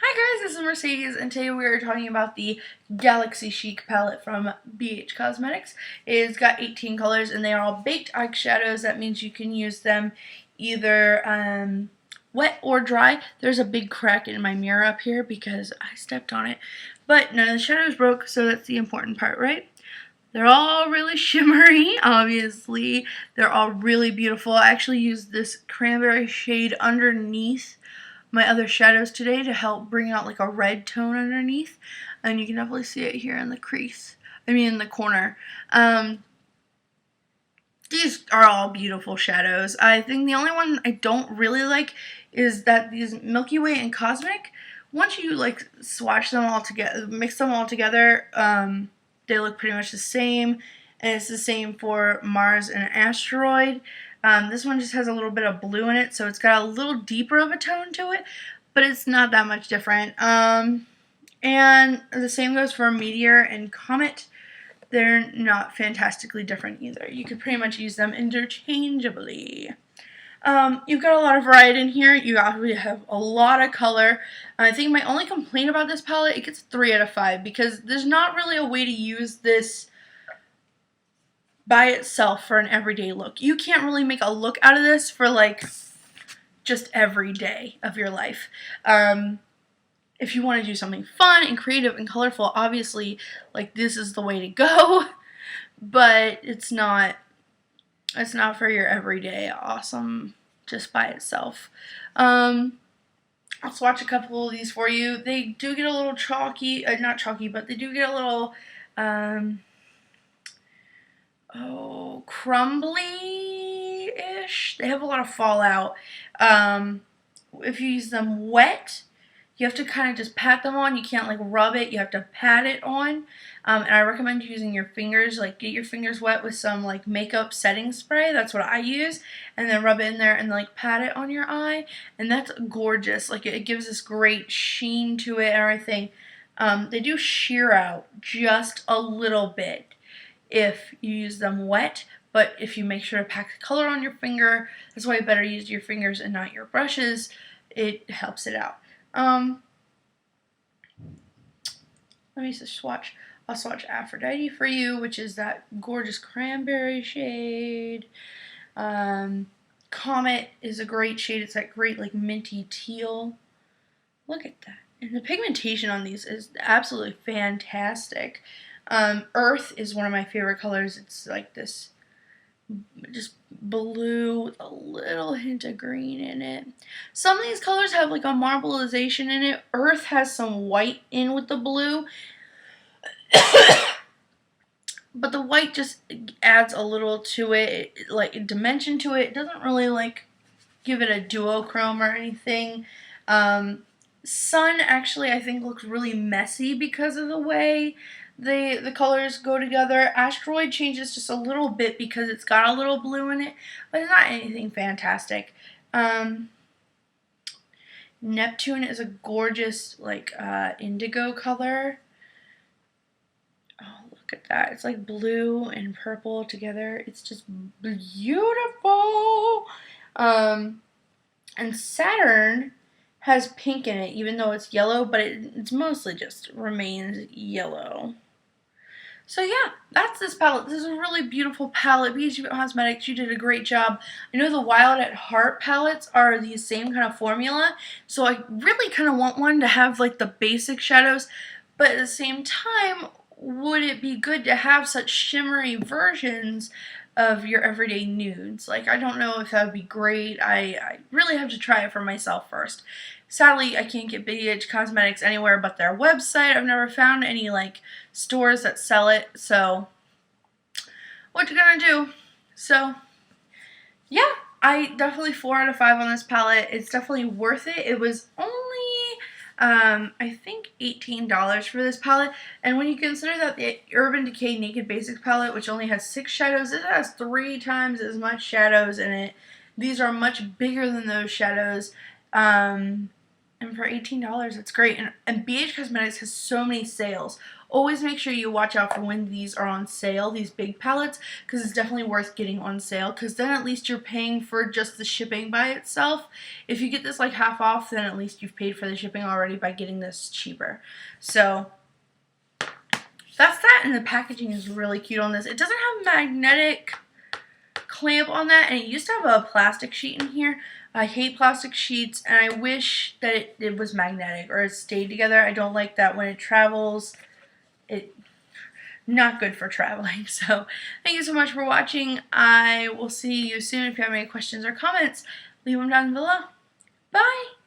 Hi guys, this is Mercedes, and today we are talking about the Galaxy Chic palette from BH Cosmetics. It's got 18 colors, and they are all baked eyeshadows. That means you can use them either wet or dry. There's a big crack in my mirror up here because I stepped on it, but none of the shadows broke, so that's the important part, right? They're all really shimmery, obviously. They're all really beautiful. I actually used this cranberry shade underneath my other shadows today to help bring out like a red tone underneath, and you can definitely see it here in the crease, in the corner. These are all beautiful shadows. I think the only one I don't really like is that these Milky Way and Cosmic, once you like swatch them all together, mix them all together, they look pretty much the same, and it's the same for Mars and Asteroid. This one just has a little bit of blue in it, so it's got a little deeper of a tone to it, but it's not that much different. And the same goes for Meteor and Comet. They're not fantastically different either. You could pretty much use them interchangeably. You've got a lot of variety in here. You obviously have a lot of color. I think my only complaint about this palette, it gets 3 out of 5 because there's not really a way to use this by itself for an everyday look. You can't really make a look out of this for like just every day of your life. If you want to do something fun and creative and colorful, obviously like this is the way to go, but it's not for your everyday awesome just by itself. I'll swatch a couple of these for you. They do get a little chalky, not chalky, but they do get a little crumbly-ish. They have a lot of fallout. If you use them wet, you have to kind of just pat them on. You can't like rub it. You have to pat it on. And I recommend using your fingers. Like get your fingers wet with some like makeup setting spray. That's what I use. And then rub it in there and like pat it on your eye. And that's gorgeous. Like it gives this great sheen to it and everything. They do sheer out just a little bit if you use them wet, but if you make sure to pack the color on your finger, that's why you better use your fingers and not your brushes. It helps it out. Let me just swatch. I'll swatch Aphrodite for you, which is that gorgeous cranberry shade. Comet is a great shade. It's that great like minty teal. Look at that. And the pigmentation on these is absolutely fantastic. Earth is one of my favorite colors. It's like this just blue with a little hint of green in it. Some of these colors have like a marbleization in it. Earth has some white in with the blue. But the white just adds a little to it, like a dimension to it. It doesn't really like give it a duochrome or anything. Sun actually I think looks really messy because of the way the colors go together. Asteroid changes just a little bit because it's got a little blue in it, but it's not anything fantastic. Neptune is a gorgeous like indigo color. Oh, look at that. It's like blue and purple together. It's just beautiful. And Saturn has pink in it, even though it's yellow, but it's mostly just remains yellow. So yeah, that's this palette. This is a really beautiful palette. BH Cosmetics, you did a great job. I know the Wild at Heart palettes are the same kind of formula, so I really kind of want one to have like the basic shadows, but at the same time, would it be good to have such shimmery versions of your everyday nudes? Like, I don't know if that would be great. I really have to try it for myself first. Sadly, I can't get BH Cosmetics anywhere but their website. I've never found any, like, stores that sell it, so what you gonna do? So, yeah, I definitely 4 out of 5 on this palette. It's definitely worth it. It was only I think $18 for this palette, and when you consider that the Urban Decay Naked Basics palette, which only has 6 shadows, it has 3 times as much shadows in it. These are much bigger than those shadows. And for $18, it's great. And BH Cosmetics has so many sales. Always make sure you watch out for when these are on sale, these big palettes, because it's definitely worth getting on sale, because then at least you're paying for just the shipping by itself. If you get this like half off, then at least you've paid for the shipping already by getting this cheaper. So that's that, and the packaging is really cute on this. It doesn't have magnetic clamp on that, and it used to have a plastic sheet in here. I hate plastic sheets, and I wish that it was magnetic or it stayed together. I don't like that when it travels. It not good for traveling. So thank you so much for watching. I will see you soon. If you have any questions or comments, leave them down below. Bye!